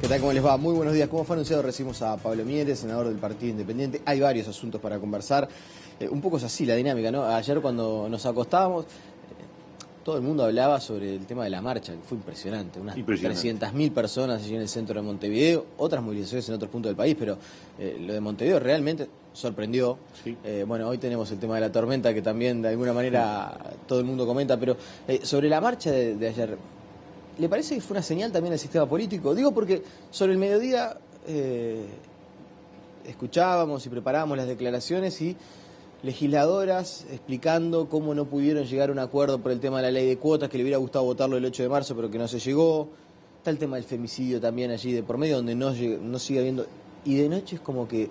¿Qué tal? ¿Cómo les va? Muy buenos días. Como fue anunciado, recibimos a Pablo Mieres, senador del Partido Independiente. Hay varios asuntos para conversar. Un poco es así la dinámica, ¿no? Ayer cuando nos acostábamos, todo el mundo hablaba sobre el tema de la marcha, que fue impresionante. Unas 300.000 personas allí en el centro de Montevideo, otras movilizaciones en otros puntos del país, pero lo de Montevideo realmente sorprendió. Sí. Bueno, hoy tenemos el tema de la tormenta, que también de alguna manera todo el mundo comenta, pero sobre la marcha de ayer, ¿le parece que fue una señal también al sistema político? Digo porque sobre el mediodía escuchábamos y preparábamos las declaraciones y legisladoras explicando cómo no pudieron llegar a un acuerdo por el tema de la ley de cuotas, que le hubiera gustado votarlo el 8 de marzo, pero que no se llegó. Está el tema del femicidio también allí de por medio, donde no sigue habiendo. Y de noche es como que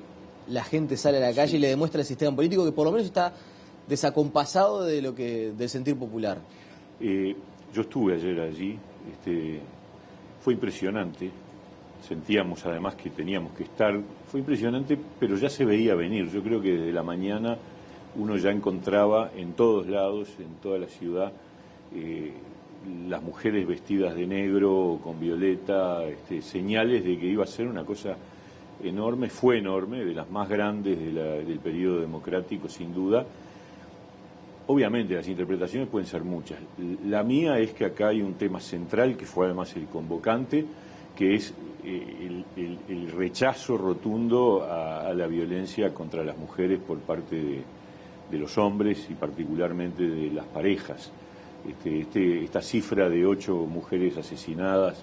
la gente sale a la calle y le demuestra al sistema político que por lo menos está desacompasado del sentir popular. Yo estuve ayer allí. Fue impresionante, sentíamos además que teníamos que estar, fue impresionante, pero ya se veía venir. Yo creo que desde la mañana uno ya encontraba en todos lados, en toda la ciudad, las mujeres vestidas de negro, con violeta, señales de que iba a ser una cosa enorme, fue enorme, de las más grandes del periodo democrático, sin duda. Obviamente las interpretaciones pueden ser muchas. La mía es que acá hay un tema central, que fue además el convocante, que es el rechazo rotundo a la violencia contra las mujeres por parte de los hombres y particularmente de las parejas. Esta cifra de 8 mujeres asesinadas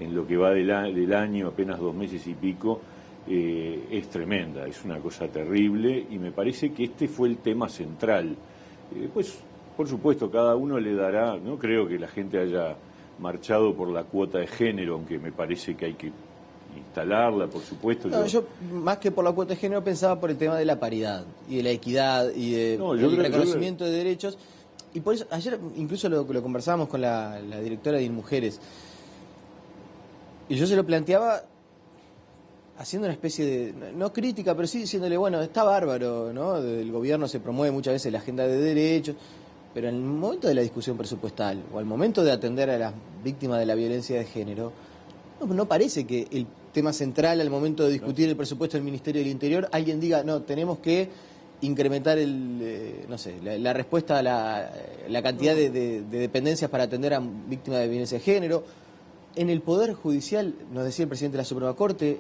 en lo que va del año, apenas 2 meses y pico, es tremenda, es una cosa terrible, y me parece que este fue el tema central. Pues, por supuesto, cada uno le dará, no creo que la gente haya marchado por la cuota de género, aunque me parece que hay que instalarla, por supuesto. No, yo más que por la cuota de género pensaba por el tema de la paridad y de la equidad y del reconocimiento de derechos. Y por eso, ayer incluso lo conversábamos con la directora de InMujeres, y yo se lo planteaba haciendo una especie de, no crítica, pero sí diciéndole, bueno, está bárbaro, ¿no? El gobierno se promueve muchas veces la agenda de derechos, pero en el momento de la discusión presupuestal o al momento de atender a las víctimas de la violencia de género, no parece que el tema central al momento de discutir el presupuesto del Ministerio del Interior, alguien diga, no, tenemos que incrementar la respuesta a la cantidad de dependencias para atender a víctimas de violencia de género. En el Poder Judicial, nos decía el presidente de la Suprema Corte,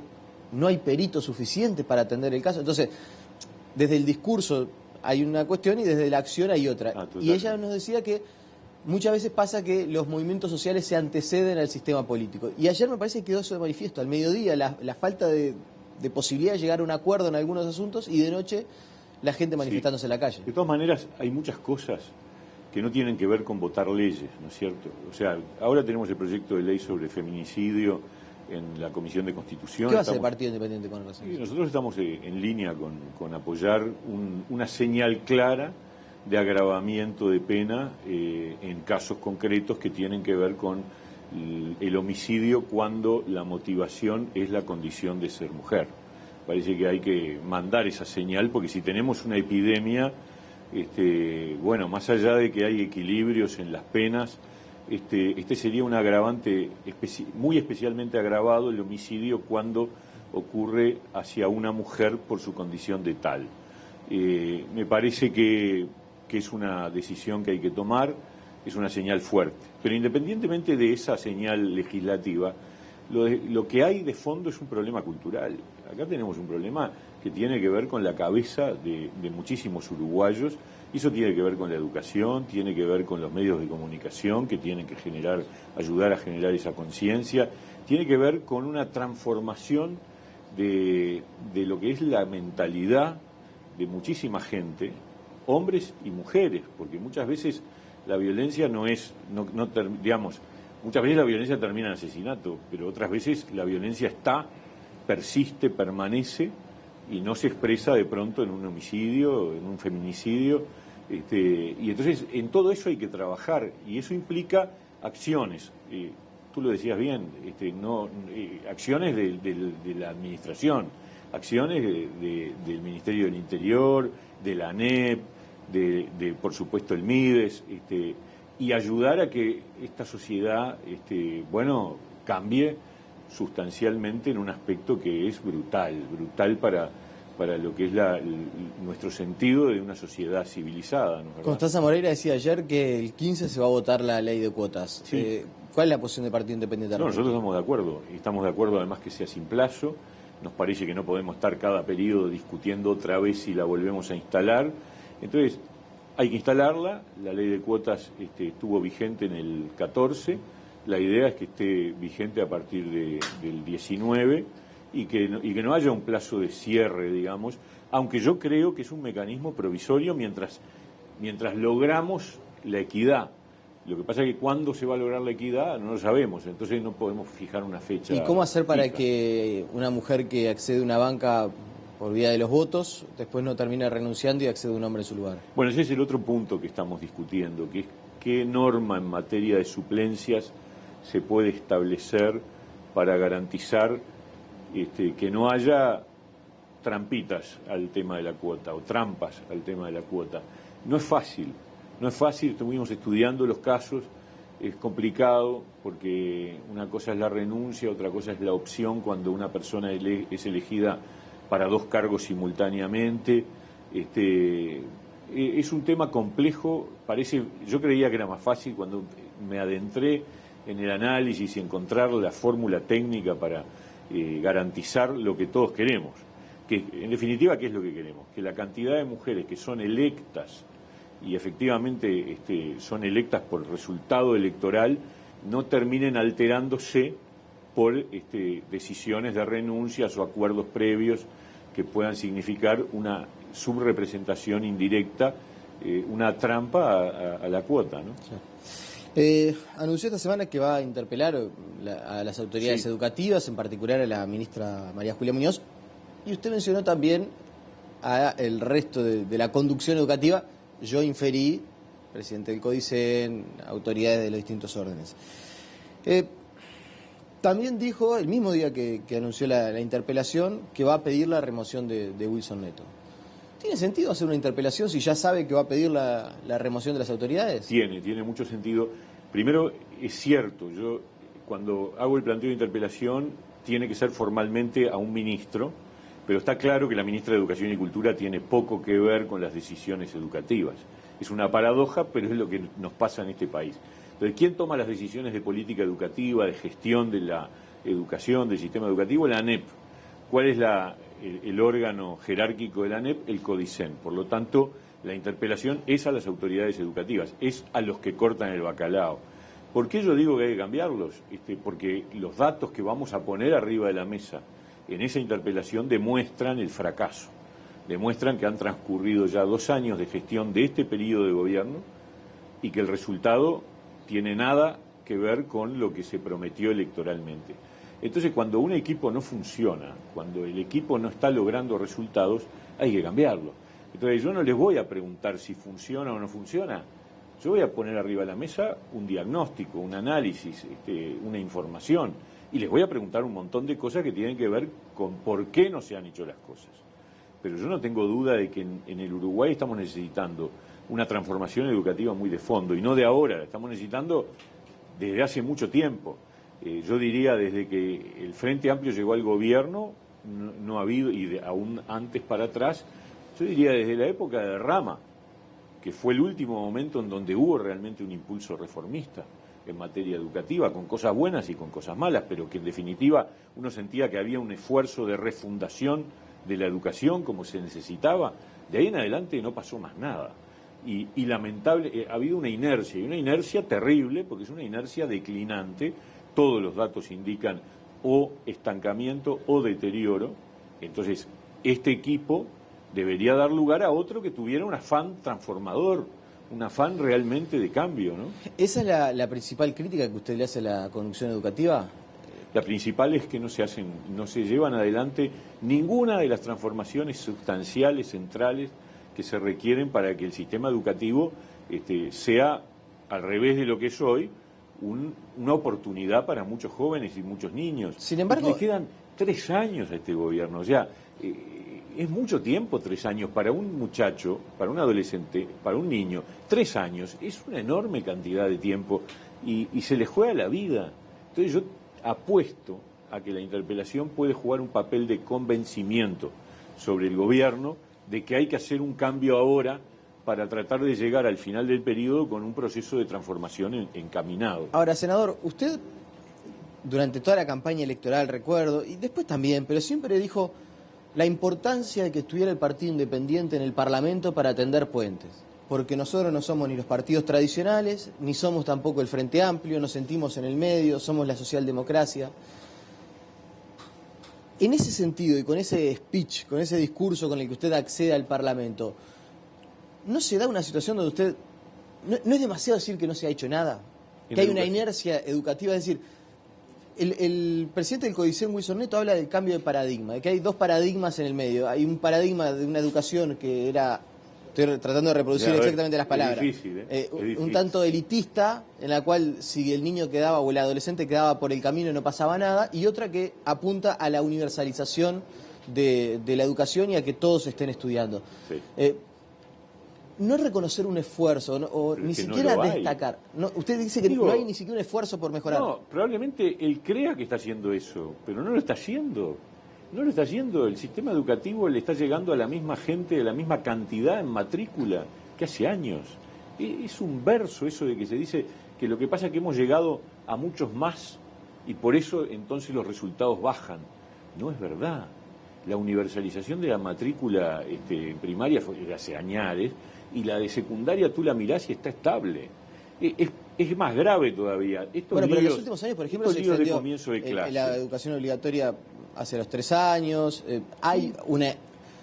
no hay peritos suficientes para atender el caso. Entonces, desde el discurso hay una cuestión y desde la acción hay otra. Y ella nos decía que muchas veces pasa que los movimientos sociales se anteceden al sistema político. Y ayer me parece que quedó eso de manifiesto. Al mediodía, la falta de posibilidad de llegar a un acuerdo en algunos asuntos, y de noche la gente manifestándose en la calle. De todas maneras, hay muchas cosas que no tienen que ver con votar leyes, ¿no es cierto? O sea, ahora tenemos el proyecto de ley sobre feminicidio en la Comisión de Constitución. ¿Qué va a hacer el Partido Independiente con relación? Sí, nosotros estamos en línea con apoyar una señal clara de agravamiento de pena en casos concretos que tienen que ver con el homicidio cuando la motivación es la condición de ser mujer. Parece que hay que mandar esa señal, porque si tenemos una epidemia, bueno, más allá de que hay equilibrios en las penas, este sería un agravante muy especialmente agravado, el homicidio, cuando ocurre hacia una mujer por su condición de tal. Me parece que es una decisión que hay que tomar, es una señal fuerte. Pero independientemente de esa señal legislativa, lo que hay de fondo es un problema cultural. Acá tenemos un problema que tiene que ver con la cabeza de muchísimos uruguayos. Y eso tiene que ver con la educación, tiene que ver con los medios de comunicación que tienen que ayudar a generar esa conciencia, tiene que ver con una transformación de lo que es la mentalidad de muchísima gente, hombres y mujeres, porque muchas veces la violencia muchas veces la violencia termina en asesinato, pero otras veces la violencia persiste, permanece, y no se expresa de pronto en un homicidio, en un feminicidio, y entonces en todo eso hay que trabajar, y eso implica acciones. Tú lo decías bien, acciones de la administración, acciones del Ministerio del Interior, de la ANEP, de por supuesto el MIDES, y ayudar a que esta sociedad cambie sustancialmente en un aspecto que es brutal para lo que es nuestro sentido de una sociedad civilizada, ¿no? Constanza Moreira decía ayer que el 15 se va a votar la ley de cuotas. Sí. ¿Cuál es la posición del Partido Independiente? No, nosotros estamos de acuerdo, y estamos de acuerdo además que sea sin plazo. Nos parece que no podemos estar cada periodo discutiendo otra vez si la volvemos a instalar. Entonces, hay que instalarla. La ley de cuotas estuvo vigente en el 14. La idea es que esté vigente a partir del 19 y que no haya un plazo de cierre, digamos, aunque yo creo que es un mecanismo provisorio mientras logramos la equidad. Lo que pasa es que cuándo se va a lograr la equidad no lo sabemos, entonces no podemos fijar una fecha. ¿Y cómo hacer para fija. que una mujer que accede a una banca por vía de los votos después no termine renunciando y accede a un hombre en su lugar? Bueno, ese es el otro punto que estamos discutiendo, que es qué norma en materia de suplencias se puede establecer para garantizar que no haya trampitas al tema de la cuota o trampas al tema de la cuota. No es fácil, estuvimos estudiando los casos, es complicado porque una cosa es la renuncia, otra cosa es la opción cuando una persona es elegida para 2 cargos simultáneamente. Es un tema complejo, yo creía que era más fácil cuando me adentré en el análisis y encontrar la fórmula técnica para garantizar lo que todos queremos. Que, en definitiva, ¿qué es lo que queremos? Que la cantidad de mujeres que son electas y efectivamente son electas por resultado electoral no terminen alterándose por decisiones de renuncias o acuerdos previos que puedan significar una subrepresentación indirecta, una trampa a la cuota, ¿no? Sí. Anunció esta semana que va a interpelar a las autoridades educativas, en particular a la ministra María Julia Muñoz, y usted mencionó también a el resto de la conducción educativa. Yo inferí, presidente del CODICEN, autoridades de los distintos órdenes. También dijo, el mismo día que anunció la interpelación, que va a pedir la remoción de Wilson Neto. ¿Tiene sentido hacer una interpelación si ya sabe que va a pedir la remoción de las autoridades? Tiene mucho sentido. Primero, es cierto, yo cuando hago el planteo de interpelación tiene que ser formalmente a un ministro, pero está claro que la ministra de Educación y Cultura tiene poco que ver con las decisiones educativas. Es una paradoja, pero es lo que nos pasa en este país. Entonces, ¿quién toma las decisiones de política educativa, de gestión de la educación, del sistema educativo? La ANEP. ¿Cuál es el órgano jerárquico de la ANEP? El CODICEN. Por lo tanto, la interpelación es a las autoridades educativas, es a los que cortan el bacalao. ¿Por qué yo digo que hay que cambiarlos? Porque los datos que vamos a poner arriba de la mesa en esa interpelación demuestran el fracaso, demuestran que han transcurrido ya 2 años de gestión de este periodo de gobierno y que el resultado tiene nada que ver con lo que se prometió electoralmente. Entonces, cuando un equipo no funciona, cuando el equipo no está logrando resultados, hay que cambiarlo. Entonces, yo no les voy a preguntar si funciona o no funciona. Yo voy a poner arriba de la mesa un diagnóstico, un análisis, una información, y les voy a preguntar un montón de cosas que tienen que ver con por qué no se han hecho las cosas. Pero yo no tengo duda de que en el Uruguay estamos necesitando una transformación educativa muy de fondo, y no de ahora, la estamos necesitando desde hace mucho tiempo. Yo diría desde que el Frente Amplio llegó al gobierno, no ha habido, y aún antes para atrás, yo diría desde la época de Rama, que fue el último momento en donde hubo realmente un impulso reformista en materia educativa, con cosas buenas y con cosas malas, pero que en definitiva uno sentía que había un esfuerzo de refundación de la educación como se necesitaba. De ahí en adelante no pasó más nada. Y lamentable, ha habido una inercia, y una inercia terrible, porque es una inercia declinante. Todos los datos indican o estancamiento o deterioro. Entonces, este equipo debería dar lugar a otro que tuviera un afán transformador, un afán realmente de cambio, ¿no? ¿Esa es la principal crítica que usted le hace a la conducción educativa? La principal es que no se llevan adelante ninguna de las transformaciones sustanciales, centrales, que se requieren para que el sistema educativo sea, al revés de lo que es hoy, una oportunidad para muchos jóvenes y muchos niños. Sin embargo, le quedan 3 años a este gobierno. Ya es mucho tiempo, 3 años para un muchacho, para un adolescente, para un niño. 3 años es una enorme cantidad de tiempo y se le juega la vida. Entonces yo apuesto a que la interpelación puede jugar un papel de convencimiento sobre el gobierno de que hay que hacer un cambio ahora para tratar de llegar al final del periodo con un proceso de transformación encaminado. Ahora, senador, usted durante toda la campaña electoral, recuerdo, y después también, pero siempre dijo la importancia de que estuviera el Partido Independiente en el Parlamento para tender puentes. Porque nosotros no somos ni los partidos tradicionales, ni somos tampoco el Frente Amplio, nos sentimos en el medio, somos la socialdemocracia. En ese sentido y con ese speech, con ese discurso con el que usted accede al Parlamento, ¿no se da una situación donde usted... ¿No es demasiado decir que no se ha hecho nada? Que hay una inercia educativa, es decir, el presidente del Codicen, Wilson Neto, habla del cambio de paradigma, de que hay dos paradigmas en el medio. Hay un paradigma de una educación que era... Estoy tratando de reproducir exactamente las palabras. Es difícil. Un tanto elitista, en la cual si el niño quedaba o el adolescente quedaba por el camino no pasaba nada, y otra que apunta a la universalización de la educación y a que todos estén estudiando. Sí. No reconocer un esfuerzo, o ni siquiera destacar. No, usted dice que no hay ni siquiera un esfuerzo por mejorar. No, probablemente él crea que está haciendo eso, pero no lo está haciendo. No lo está haciendo. El sistema educativo le está llegando a la misma gente, a la misma cantidad en matrícula que hace años. Es un verso eso de que se dice que lo que pasa es que hemos llegado a muchos más y por eso entonces los resultados bajan. No es verdad. La universalización de la matrícula primaria fue hace años y la de secundaria tú la mirás y está estable. Es más grave todavía. Pero en los últimos años, por ejemplo, se extendió de comienzo de clase. La educación obligatoria hace los 3 años. Hay una...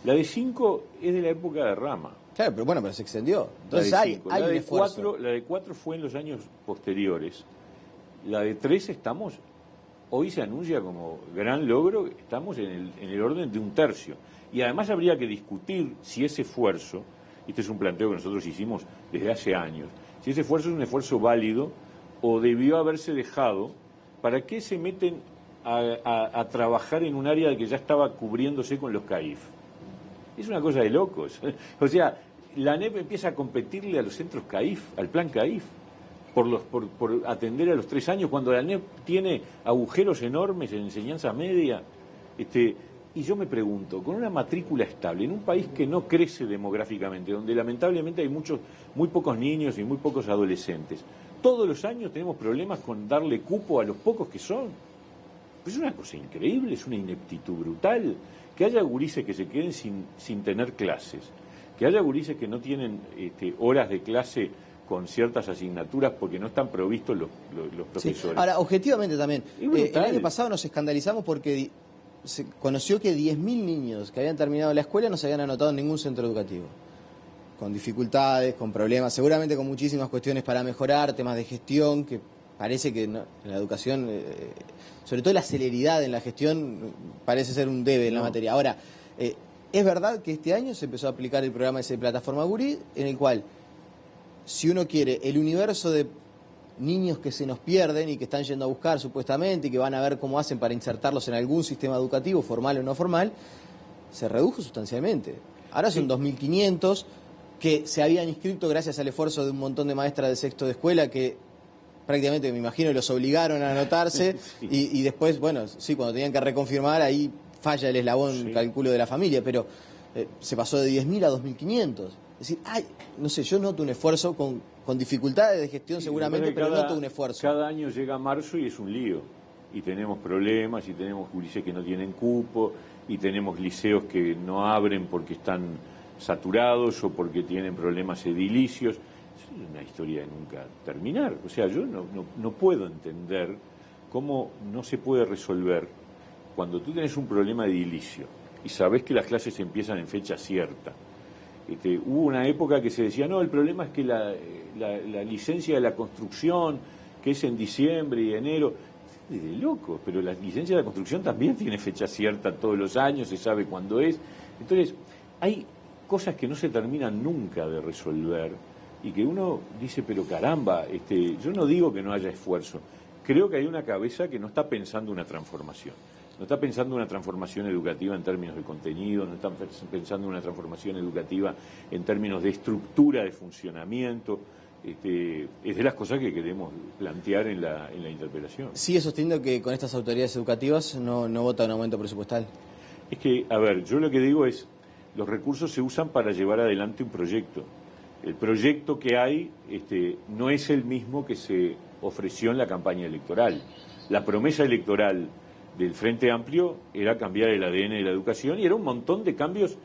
La de 5 es de la época de Rama. Claro, pero se extendió. Entonces hay un esfuerzo. La de 4 fue en los años posteriores. La de 3 estamos... Hoy se anuncia como gran logro, estamos en el orden de 1/3. Y además habría que discutir si ese esfuerzo, este es un planteo que nosotros hicimos desde hace años, si ese esfuerzo es un esfuerzo válido o debió haberse dejado, ¿para qué se meten a trabajar en un área que ya estaba cubriéndose con los CAIF? Es una cosa de locos. O sea, la ANEP empieza a competirle a los centros CAIF, al plan CAIF, por atender a los 3 años, cuando la ANEP tiene agujeros enormes en enseñanza media. Y yo me pregunto, con una matrícula estable, en un país que no crece demográficamente, donde lamentablemente hay muy pocos niños y muy pocos adolescentes, todos los años tenemos problemas con darle cupo a los pocos que son. Pues es una cosa increíble, es una ineptitud brutal. Que haya gurises que se queden sin tener clases, que haya gurises que no tienen horas de clase con ciertas asignaturas porque no están provistos los profesores. Sí. Ahora, objetivamente también, el año pasado nos escandalizamos porque se conoció que 10.000 niños que habían terminado la escuela no se habían anotado en ningún centro educativo. Con dificultades, con problemas, seguramente con muchísimas cuestiones para mejorar, temas de gestión, que parece que en la educación, sobre todo la celeridad en la gestión, parece ser un debe en la materia. Ahora, es verdad que este año se empezó a aplicar el programa ese de Plataforma Gurí, en el cual, si uno quiere, el universo de niños que se nos pierden y que están yendo a buscar supuestamente y que van a ver cómo hacen para insertarlos en algún sistema educativo, formal o no formal, se redujo sustancialmente. Ahora son 2.500 que se habían inscrito gracias al esfuerzo de un montón de maestras de sexto de escuela que prácticamente, me imagino, los obligaron a anotarse y después, bueno, sí, cuando tenían que reconfirmar, ahí falla el eslabón, calculo, de la familia, pero se pasó de 10.000 a 2.500. Es decir, no sé, yo noto un esfuerzo con dificultades de gestión seguramente, pero noto un esfuerzo. Cada año llega marzo y es un lío. Y tenemos problemas, y tenemos liceos que no tienen cupo, y tenemos liceos que no abren porque están saturados o porque tienen problemas edilicios. Es una historia de nunca terminar. O sea, yo no puedo entender cómo no se puede resolver cuando tú tienes un problema de edilicio y sabes que las clases empiezan en fecha cierta. Hubo una época que se decía, no, el problema es que la licencia de la construcción, que es en diciembre y enero, es de locos, pero la licencia de la construcción también tiene fecha cierta todos los años, se sabe cuándo es. Entonces, hay cosas que no se terminan nunca de resolver y que uno dice, pero caramba, yo no digo que no haya esfuerzo, creo que hay una cabeza que no está pensando una transformación. No está pensando una transformación educativa en términos de contenido, no está pensando una transformación educativa en términos de estructura de funcionamiento. es de las cosas que queremos plantear en la interpelación. ¿Sigue sosteniendo que con estas autoridades educativas no vota un aumento presupuestal? Es que, a ver, yo lo que digo es, los recursos se usan para llevar adelante un proyecto. El proyecto que hay no es el mismo que se ofreció en la campaña electoral. La promesa electoral del Frente Amplio era cambiar el ADN de la educación y era un montón de cambios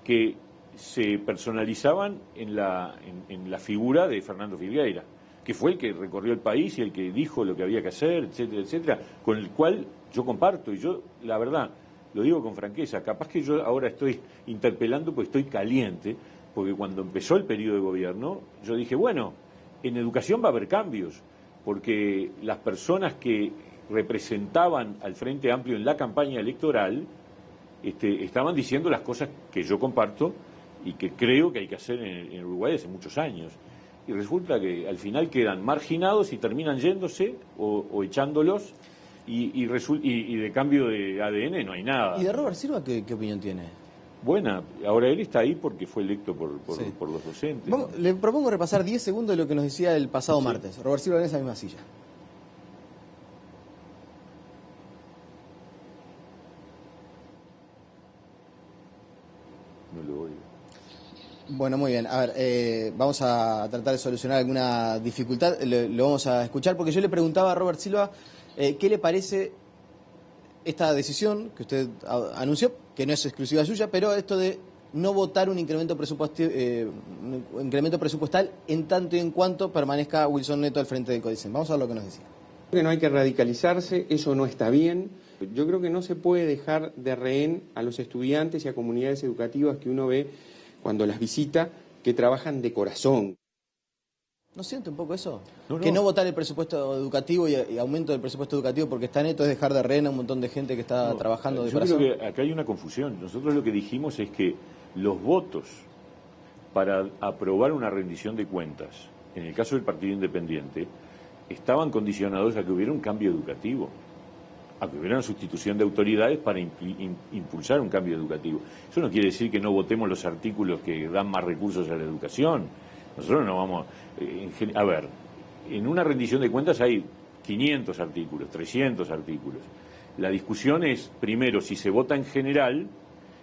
que se personalizaban en la figura de Fernando Filgueira, que fue el que recorrió el país y el que dijo lo que había que hacer, etcétera, etcétera, con el cual yo comparto. Y yo, la verdad, lo digo con franqueza, capaz que yo ahora estoy interpelando porque estoy caliente, porque cuando empezó el periodo de gobierno, yo dije, bueno, en educación va a haber cambios, porque las personas que representaban al Frente Amplio en la campaña electoral estaban diciendo las cosas que yo comparto y que creo que hay que hacer en Uruguay hace muchos años. Y resulta que al final quedan marginados y terminan yéndose o echándolos y de cambio de ADN no hay nada. ¿Y de Robert Silva qué opinión tiene? Buena, ahora él está ahí porque fue electo por los docentes. ¿No? Le propongo repasar 10 segundos de lo que nos decía el pasado martes. Robert Silva en esa misma silla. No lo oigo. Bueno, muy bien. A ver, vamos a tratar de solucionar alguna dificultad. Lo vamos a escuchar porque yo le preguntaba a Robert Silva qué le parece esta decisión que usted anunció, que no es exclusiva suya, pero esto de no votar un incremento presupuestal en tanto y en cuanto permanezca Wilson Neto al frente del CODICEN. Vamos a ver lo que nos decía. Que no hay que radicalizarse, eso no está bien. Yo creo que no se puede dejar de rehén a los estudiantes y a comunidades educativas que uno ve cuando las visita, que trabajan de corazón. ¿No siente un poco eso? No. Que no votar el presupuesto educativo y aumento del presupuesto educativo porque está Neto es dejar de rehén a un montón de gente que está trabajando de corazón. Yo creo que acá hay una confusión. Nosotros lo que dijimos es que los votos para aprobar una rendición de cuentas, en el caso del Partido Independiente, estaban condicionados a que hubiera un cambio educativo, a que hubiera una sustitución de autoridades para impulsar un cambio educativo. Eso no quiere decir que no votemos los artículos que dan más recursos a la educación. Nosotros no vamos... a ver, en una rendición de cuentas hay 500 artículos, 300 artículos. La discusión es, primero, si se vota en general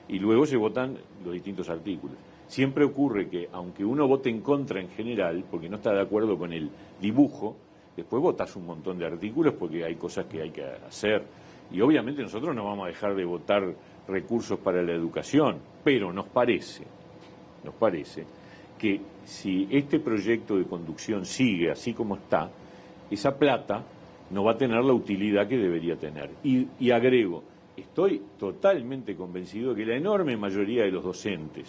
y luego se votan los distintos artículos. Siempre ocurre que, aunque uno vote en contra en general, porque no está de acuerdo con el dibujo, después votás un montón de artículos porque hay cosas que hay que hacer. Y obviamente nosotros no vamos a dejar de votar recursos para la educación, pero nos parece que si este proyecto de conducción sigue así como está, esa plata no va a tener la utilidad que debería tener. Y agrego, estoy totalmente convencido que la enorme mayoría de los docentes,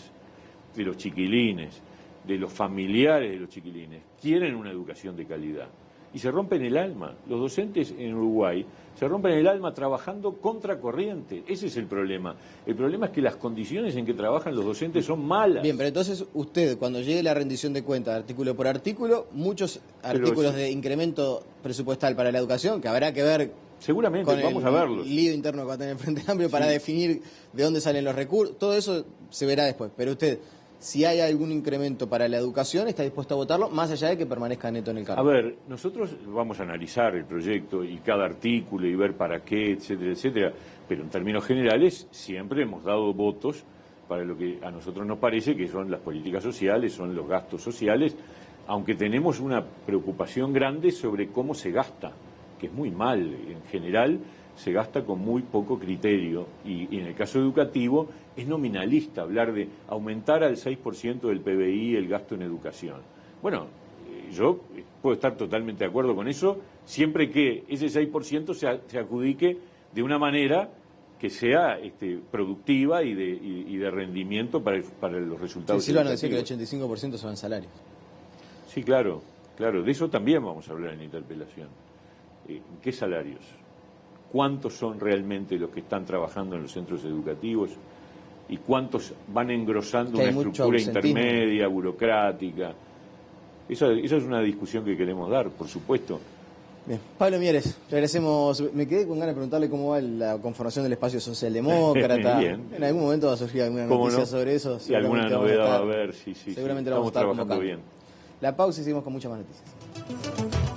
de los chiquilines, de los familiares de los chiquilines, quieren una educación de calidad. Y se rompen el alma. Los docentes en Uruguay se rompen el alma trabajando contra corriente. Ese es el problema. El problema es que las condiciones en que trabajan los docentes son malas. Bien, pero entonces usted, cuando llegue la rendición de cuentas artículo por artículo, muchos artículos de incremento presupuestal para la educación, que habrá que ver seguramente, con vamos a verlos. El lío interno que va a tener el Frente Amplio para definir de dónde salen los recursos, todo eso se verá después. Pero usted, si hay algún incremento para la educación, ¿está dispuesto a votarlo, más allá de que permanezca Neto en el cargo? A ver, nosotros vamos a analizar el proyecto y cada artículo y ver para qué, etcétera, etcétera, pero en términos generales siempre hemos dado votos para lo que a nosotros nos parece que son las políticas sociales, son los gastos sociales, aunque tenemos una preocupación grande sobre cómo se gasta, que es muy mal. En general se gasta con muy poco criterio y en el caso educativo es nominalista hablar de aumentar al 6% del PBI el gasto en educación. Bueno, yo puedo estar totalmente de acuerdo con eso, siempre que ese 6% se adjudique de una manera que sea productiva y de rendimiento para los resultados. Sí, Silvano decía que el 85% son salarios. Sí, claro, de eso también vamos a hablar en la interpelación. ¿Qué salarios? ¿Cuántos son realmente los que están trabajando en los centros educativos? ¿Y cuántos van engrosando una estructura intermedia, burocrática? Esa es una discusión que queremos dar, por supuesto. Bien, Pablo Mieres, le agradecemos. Me quedé con ganas de preguntarle cómo va la conformación del espacio socialdemócrata. Bien. En algún momento va a surgir alguna noticia sobre eso. Y alguna novedad va a haber, sí. Seguramente Estamos vamos a estar trabajando convocando. bien. La pausa y seguimos con muchas más noticias.